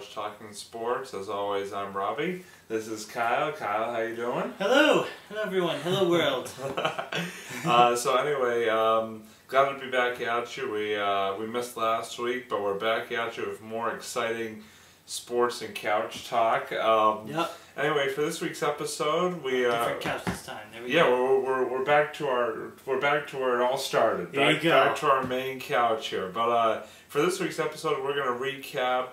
Couch Talking Sports. As always, I'm Robbie. This is Kyle. Kyle, how you doing? Hello! Hello everyone. Hello world. So anyway, glad to be back at you. We missed last week, but we're back at you with more exciting sports and couch talk. Yep. Anyway, for this week's episode, we different couch this time. There we yeah, go. we're back to where it all started. There you go. Back to our main couch here. But for this week's episode, we're going to recap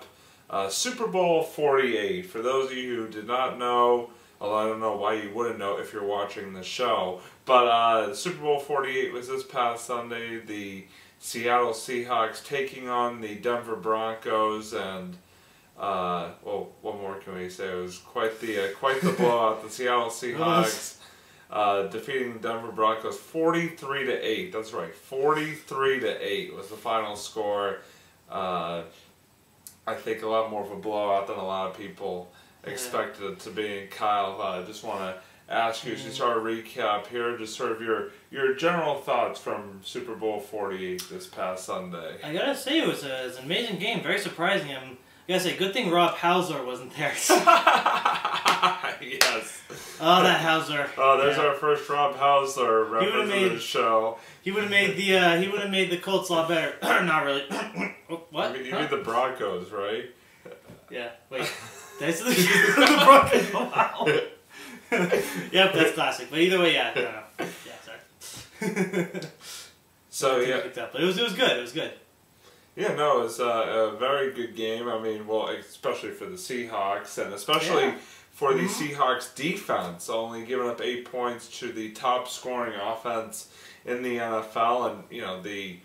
Super Bowl 48. For those of you who did not know, although I don't know why you wouldn't know if you're watching the show, but Super Bowl 48 was this past Sunday. The Seattle Seahawks taking on the Denver Broncos, and well, what more can we say? It was quite the blowout. The Seattle Seahawks defeating the Denver Broncos 43-8. That's right, 43-8 was the final score. I think a lot more of a blowout than a lot of people expected it to be. And Kyle, I just want to ask you, as you start a recap here, just sort of your general thoughts from Super Bowl 48 this past Sunday. I gotta say, it was an amazing game. Very surprising. I gotta say, good thing Rob Hauser wasn't there. Yes. Oh, that Hauser. Oh, there's our first Rob Hauser reference to the show. He would have made the Colts a lot better. Not really. What? You mean the Broncos, right? Yeah. Wait. Did I say the Broncos? Oh, wow. Yep, that's classic. But either way, yeah. No. Yeah, sorry. So yeah. But it was good. It was good. Yeah, no, it was a very good game. I mean, well, especially for the Seahawks, and especially for the Seahawks defense, only giving up 8 points to the top scoring offense in the NFL. And, you know, the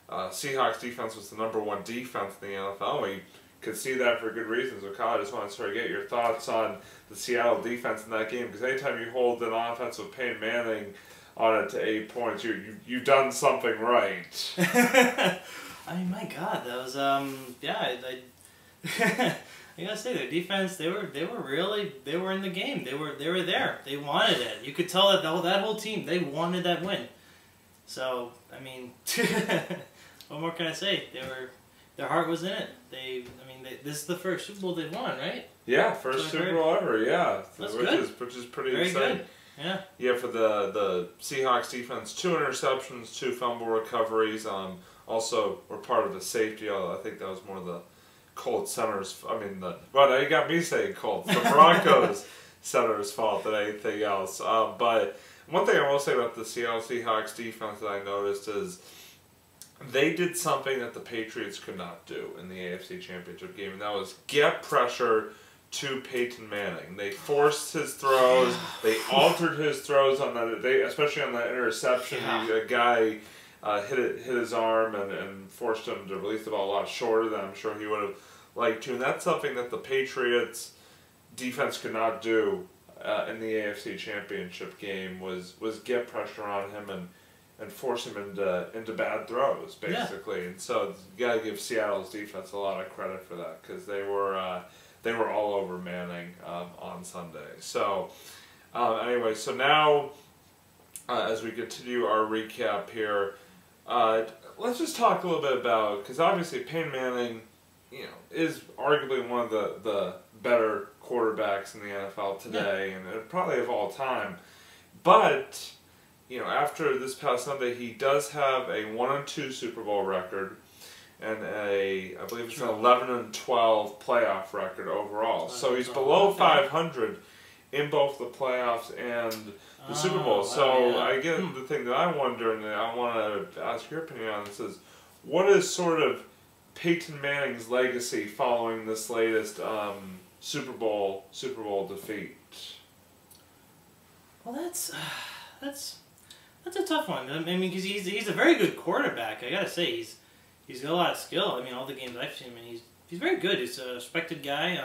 Seahawks defense was the #1 defense in the NFL. We could see that for good reasons. So, Kyle, I just want to sort of get your thoughts on the Seattle defense in that game, because anytime you hold an offense with Peyton Manning on it to 8 points, you've done something right. I mean, my God, that was I gotta say, their defense, they were in the game. They were there. They wanted it. You could tell that that whole team, they wanted that win. So I mean, what more can I say? Their heart was in it. This is the first Super Bowl they've won, right? Yeah, first Super Bowl ever. Yeah, which is pretty Very exciting. Good. Yeah. Yeah, for the Seahawks defense, 2 interceptions, 2 fumble recoveries. Also, were part of the safety. I think that was more the Colts centers. I mean, now you got me saying Colts. The Broncos centers' fault than anything else. But one thing I will say about the Seattle Seahawks defense that I noticed is they did something that the Patriots could not do in the AFC Championship game, and that was get pressure to Peyton Manning. They forced his throws. They altered his throws on especially on that interception. A guy hit his arm and forced him to release the ball a lot shorter than I'm sure he would have liked to. And that's something that the Patriots defense could not do in the AFC Championship game, was get pressure on him and force him into bad throws, basically. Yeah. And so you got to give Seattle's defense a lot of credit for that, because they were all over Manning on Sunday. So anyway, so now as we continue our recap here, let's just talk a little bit about, because obviously Peyton Manning, is arguably one of the better quarterbacks in the NFL today, and probably of all time. But after this past Sunday, he does have a 1-2 Super Bowl record and I believe it's an 11-12 playoff record overall. So he's below 500 in both the playoffs and the Super Bowl. So I get the thing that I wonder, and I want to ask your opinion on this, is what is sort of Peyton Manning's legacy following this latest Super Bowl defeat? Well, that's a tough one. I mean, because he's a very good quarterback. I gotta say, he's got a lot of skill. I mean, all the games I've seen him in, he's very good. He's a respected guy.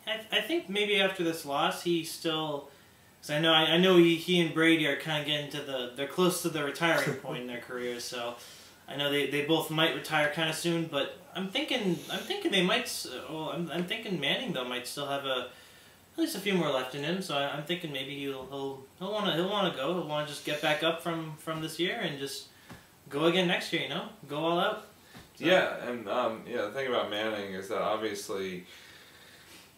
I think maybe after this loss, he still, because I know he and Brady are kind of getting to they're close to the retiring point in their careers. So I know they both might retire kind of soon. But I'm thinking they might. Well, I'm thinking Manning though might still have at least a few more left in him. So I'm thinking maybe he'll want to go. He'll want to just get back up from this year and just go again next year. Go all out. So. Yeah, and the thing about Manning is that obviously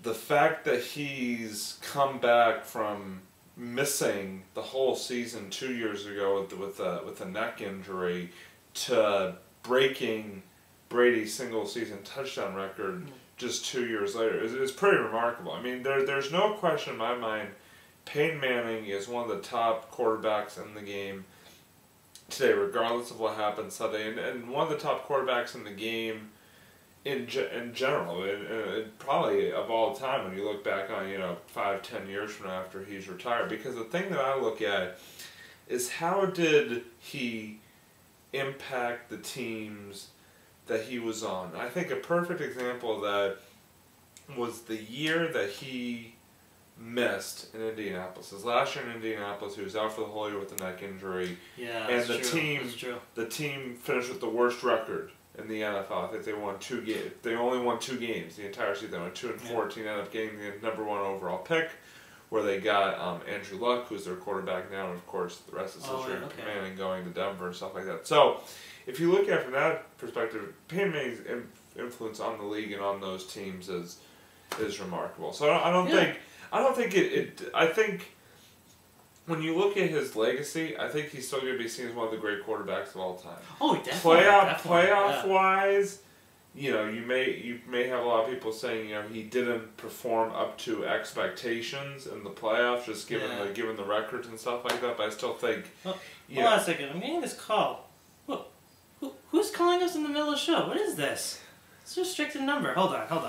the fact that he's come back from missing the whole season 2 years ago with a neck injury to breaking Brady's single season touchdown record just 2 years later is pretty remarkable. I mean, there's no question in my mind Peyton Manning is one of the top quarterbacks in the game today, regardless of what happens Sunday, and one of the top quarterbacks in the game in general, and probably of all time when you look back on 5-10 years from now after he's retired. Because the thing that I look at is how did he impact the teams that he was on. I think a perfect example of that was the year that he missed in Indianapolis. His last year in Indianapolis, he was out for the whole year with a neck injury. Yeah, and that's true. The team finished with the worst record in the NFL. I think they won 2 games. They only won 2 games the entire season. They went 2-14. Ended up getting the number 1 overall pick, where they got Andrew Luck, who's their quarterback now, and of course the rest is history. Manning going to Denver and stuff like that. So, if you look at it from that perspective, Peyton Manning's influence on the league and on those teams is remarkable. So I think when you look at his legacy, I think he's still going to be seen as one of the great quarterbacks of all time. Oh, definitely. Playoff wise, you may have a lot of people saying he didn't perform up to expectations in the playoffs, just given the records and stuff like that. But I still think. Hold on a second. I'm getting this call. Who's calling us in the middle of the show? What is this? It's a restricted number. Hold on. All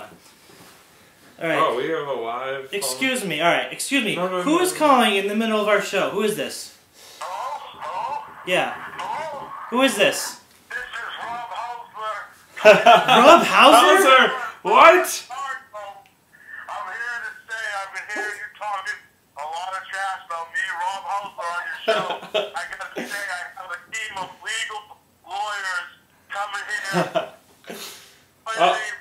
right. Oh, we have a live. Excuse me. All right. Excuse me. No, Who is calling in the middle of our show? Who is this? Hello? Yeah. Hello? Who is this? This is Rob Hausler. Rob Hauser? What? I'm here to say I've been hearing you talking a lot of trash about me, Rob Hausler, on your show. I gotta say I have a team of legal lawyers coming here filing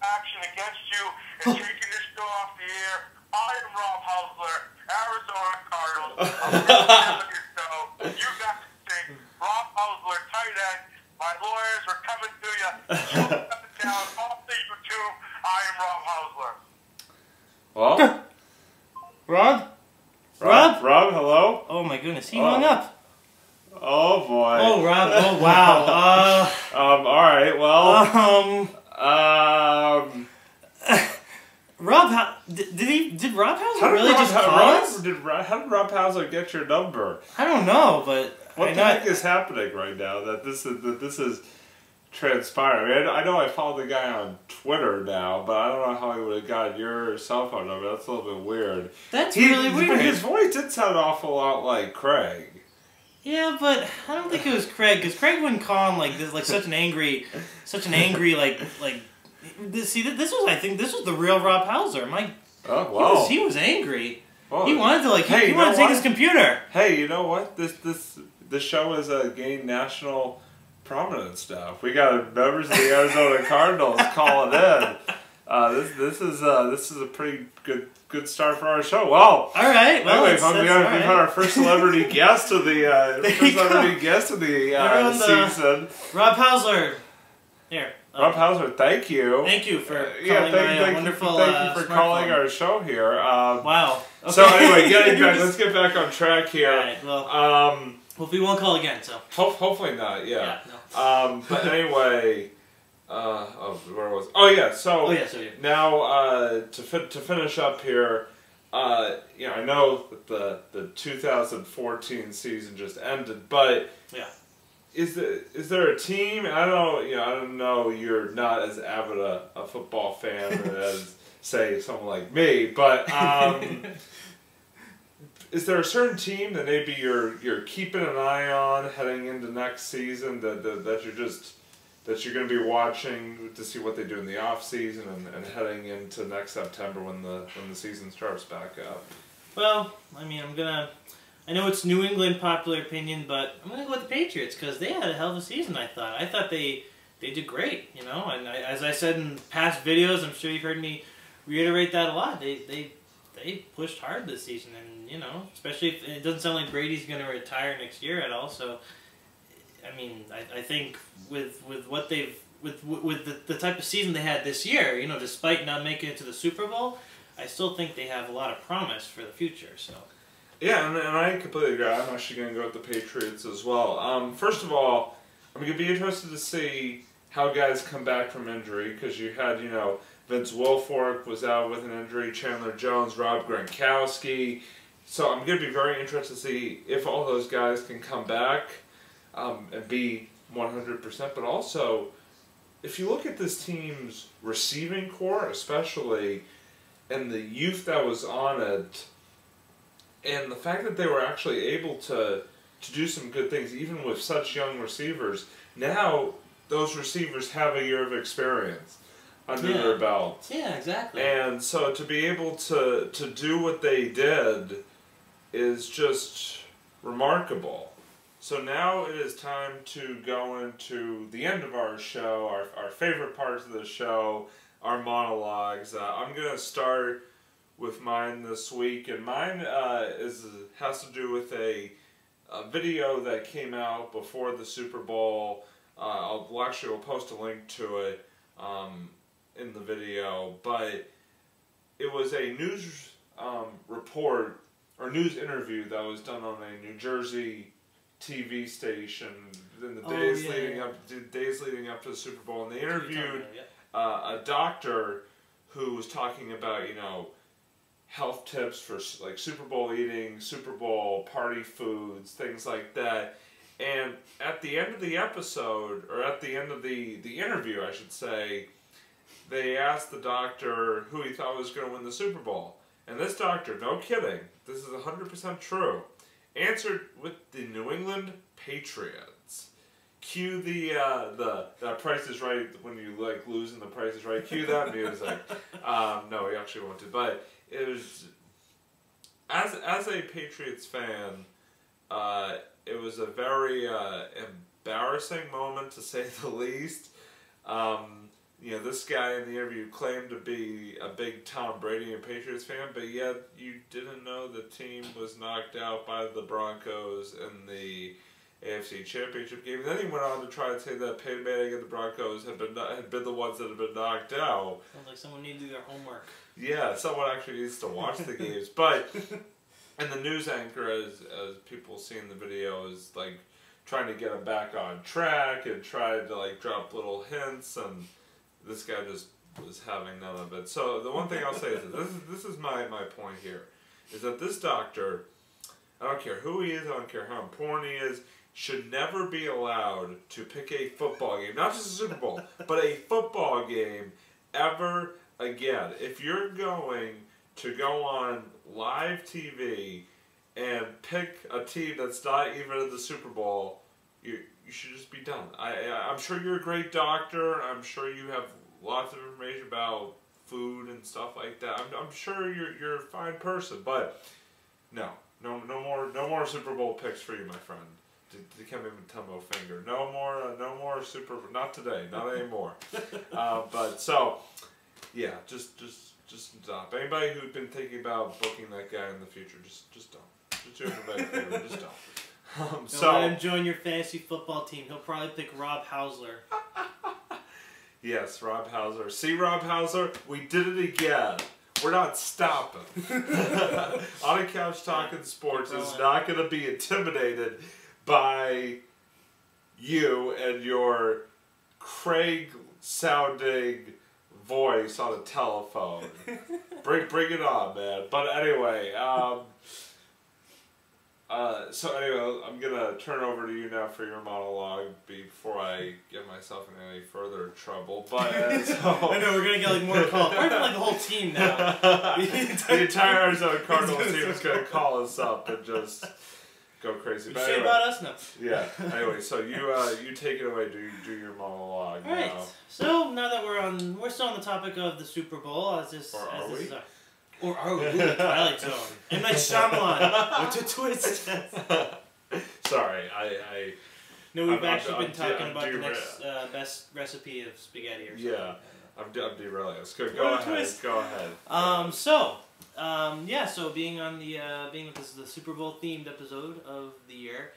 action against you and taking this show off the air. I am Rob Hausler, Arizona Cardinals. I'm here to your show. You got to sing Rob Hausler, tight end. My lawyers are coming to you. You got it down off the YouTube. I am Rob Hausler. Well, Rob, hello? Oh my goodness, he hung up. Oh boy. Oh, Rob. Oh, wow. Alright, well. Rob, did Rob Hauser really just call us? How did Rob Hauser get your number? I don't know, but what the heck is happening right now that this is transpiring? I mean, I know I follow the guy on Twitter now, but I don't know how he would have got your cell phone number. That's a little bit weird. That's really weird. But his voice did sound an awful lot like Craig. Yeah, but I don't think it was Craig, because Craig wouldn't call him like this, like such an angry, like. See, this was the real Rob Hauser. Oh wow, he was angry. Oh. He wanted to he wanted to take his computer. Hey, you know what? This show has gained national prominence now. We got members of the Arizona Cardinals calling in. This is a pretty good start for our show. Well, all right. Well, anyway, we've had our first celebrity guest of the season. Rob Hauser. Here. Rob Hauser, thank you. Thank you for calling my wonderful Thank you for calling our show here. Wow. Okay. So anyway, let's get back on track here. All right, well, hopefully we won't call again. So hopefully not. Yeah. No. But anyway, where was? Oh yeah. So now to finish up here, I know that the 2014 season just ended, but yeah. Is there a team? I don't know. You're not as avid a football fan as say someone like me, but is there a certain team that maybe you're keeping an eye on heading into next season that you're going to be watching to see what they do in the off season and heading into next September when the season starts back up? Well, I mean, I know it's New England popular opinion, but I'm going to go with the Patriots because they had a hell of a season, I thought they did great, and as I said in past videos, I'm sure you've heard me reiterate that a lot. They pushed hard this season, and, especially if it doesn't sound like Brady's going to retire next year at all, so, I mean, I think with what they've with the type of season they had this year, you know, despite not making it to the Super Bowl, I still think they have a lot of promise for the future. So. Yeah, and I completely agree. I'm actually going to go with the Patriots as well. First of all, I'm going to be interested to see how guys come back from injury, because you had, you know, Vince Wilfork was out with an injury, Chandler Jones, Rob Gronkowski. So I'm going to be very interested to see if all those guys can come back and be 100%. But also, if you look at this team's receiving core, especially, and the youth that was on it, and the fact that they were actually able to do some good things, even with such young receivers, now those receivers have a year of experience under their belt. Yeah, exactly. And so to be able to do what they did is just remarkable. So now it is time to go into the end of our show, our favorite parts of the show, our monologues. I'm going to start with mine this week, and mine has to do with a video that came out before the Super Bowl. We'll post a link to it in the video, but it was a news report or news interview that was done on a New Jersey TV station in the days leading up to the Super Bowl, and they interviewed a doctor who was talking about, you know, health tips for like Super Bowl eating, Super Bowl party foods, things like that. And at the end of the episode, or at the end of the interview, I should say, they asked the doctor who he thought was going to win the Super Bowl. And this doctor, no kidding, this is 100% true, answered with the New England Patriots. Cue the Price is Right, when you like losing the Price is Right, cue that music. No, he actually won't do, but it was, as a Patriots fan, it was a very embarrassing moment, to say the least. You know, this guy in the interview claimed to be a big Tom Brady and Patriots fan, but yet you didn't know the team was knocked out by the Broncos in the AFC Championship game. And then he went on to try to say that Peyton Manning and the Broncos had been the ones that had been knocked out. Sounds like someone needs to do their homework. Yeah, someone actually needs to watch the games. But, and the news anchor, as people see in the video, is like trying to get him back on track and tried to like drop little hints, and this guy just was having none of it. So the one thing I'll say is that this is my point here, is that this doctor, I don't care who he is, I don't care how important he is, should never be allowed to pick a football game, not just a Super Bowl, but a football game ever again. If you're going to go on live TV and pick a team that's not even in the Super Bowl, you should just be done. I'm sure you're a great doctor. I'm sure you have lots of information about food and stuff like that. I'm sure you're a fine person, but no more Super Bowl picks for you, my friend. To come in with Tumbo Finger. No more Super. Not today. Not anymore. But so, yeah, just stop. Anybody who's been thinking about booking that guy in the future, just don't. Just do everybody a favor. Just don't. Don't let him join your fantasy football team. He'll probably pick Rob Hausler. Yes, Rob Hausler. See, Rob Hausler, we did it again. We're not stopping. On a Couch Talking Sports is not going to be intimidated by you and your Craig-sounding voice on a telephone. Bring it on, man. But anyway, so anyway, I'm gonna turn over to you now for your monologue before I get myself in any further trouble. But I know we're gonna get like more calls. We're like the whole team now. The entire Arizona Cardinals team is gonna call us up and just go crazy. But anyway, about us now. Yeah. Anyway, so you take it away. Do your monologue. All right. So now that we're still on the topic of the Super Bowl, Or are we? Twilight Zone. M. Night Shyamalan. With a twist. Sorry, I. No, we've actually been talking about the next best recipe of spaghetti or something. Yeah, I'm derailing us. Go ahead. Go ahead. So being this is the Super Bowl themed episode of the year,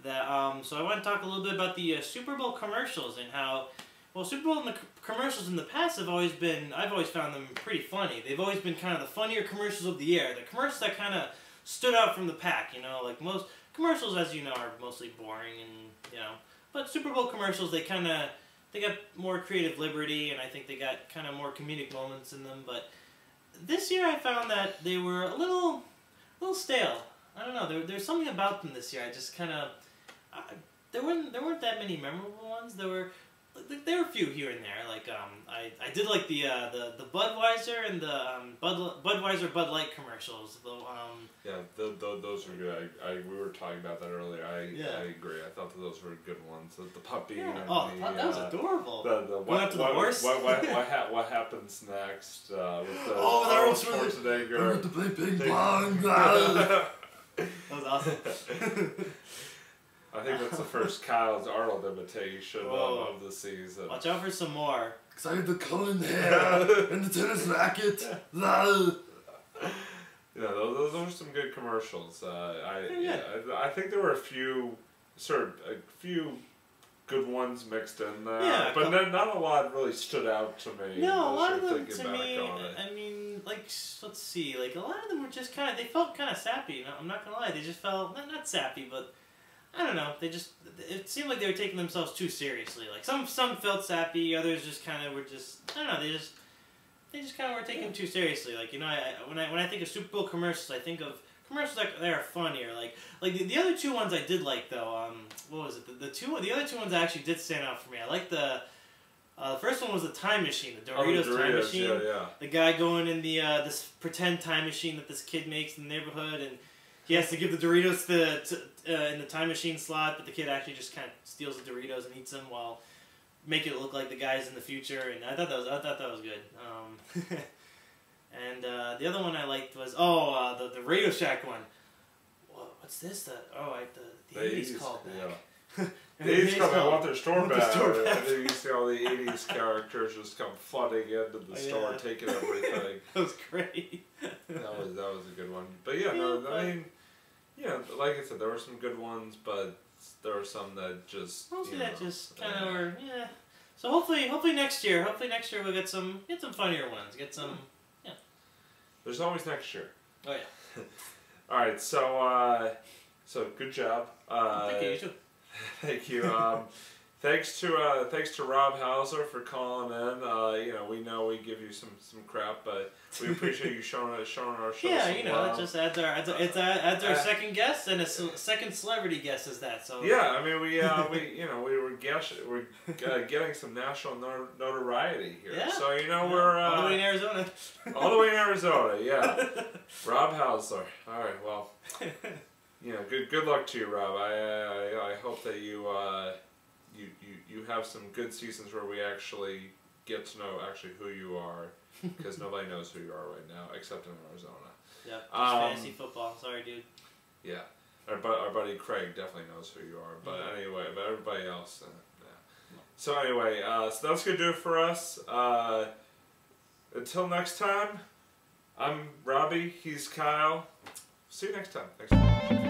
that so I want to talk a little bit about the Super Bowl commercials and how Well, Super Bowl and the commercials in the past have always been, I've always found them pretty funny. They've always been kind of the funnier commercials of the year. The commercials that kind of stood out from the pack, you know, like most commercials, as you know, are mostly boring and, you know, but Super Bowl commercials, they got more creative liberty, and I think they got kind of more comedic moments in them, but this year I found that they were a little stale. I don't know, there's something about them this year, I just kind of, there weren't that many memorable ones. There were a few here and there. Like I did like the Budweiser and the Budweiser Bud Light commercials. Yeah, those are good. We were talking about that earlier. I agree. I thought that those were good ones. The puppy. Yeah. And That was adorable. Going up to the horse. What happens next with the that was Schwarzenegger. To play ping pong. That was awesome. I think that's the first Kyle's Arnold imitation of the season. Watch out for some more. Excited the colored hair and the tennis racket. Yeah, those are some good commercials. I think there were a few good ones mixed in there. Yeah, but not a lot really stood out to me. No, a lot of them to me. I mean, like, let's see, like a lot of them were just kind of, they felt kind of sappy. I'm not gonna lie, they just felt not sappy, but I don't know. It seemed like they were taking themselves too seriously. Like some felt sappy, others just kind of were just, I don't know. They just kind of were taken too seriously. Like, you know, when I think of Super Bowl commercials, I think of commercials that are funnier. Like the other two ones I did like though. What was it? The other two ones actually did stand out for me. I like the first one was the time machine, the Doritos time machine. Yeah. The guy going in the this pretend time machine that this kid makes in the neighborhood, and he has to give the Doritos in the time machine slot, but the kid actually just kind of steals the Doritos and eats them while making it look like the guy's in the future. And I thought that was good. And the other one I liked was the Radio Shack one. What's this? The 80s called back. Yeah. The 80s called back. Want their store back. And then you see all the 80s characters just come flooding into the store, taking everything. That was great. That was a good one. But yeah, I mean, yeah, like I said, there were some good ones, but there were some that just mostly that just kind of were So hopefully next year we'll get some funnier ones. Get some There's always next year. Oh yeah. All right, so good job. Thank you. You too. Thank you. Thanks to Rob Hauser for calling in. You know, we know we give you some crap, but we appreciate you showing our show. Yeah, you know, it just adds our second guest and a second celebrity guest is that. So yeah, I mean we're getting some national notoriety here. Yeah. So you know we're all the way in Arizona. All the way in Arizona, yeah. Rob Hauser. All right, well. You know, good luck to you, Rob. I hope that you have some good seasons where we actually get to know who you are, because nobody knows who you are right now except in Arizona. Yeah, just fantasy football. Sorry, dude. Yeah, our buddy Craig definitely knows who you are, but anyway, but everybody else, yeah. So anyway, so that's gonna do it for us. Until next time, I'm Robbie. He's Kyle. See you next time. Thanks for watching.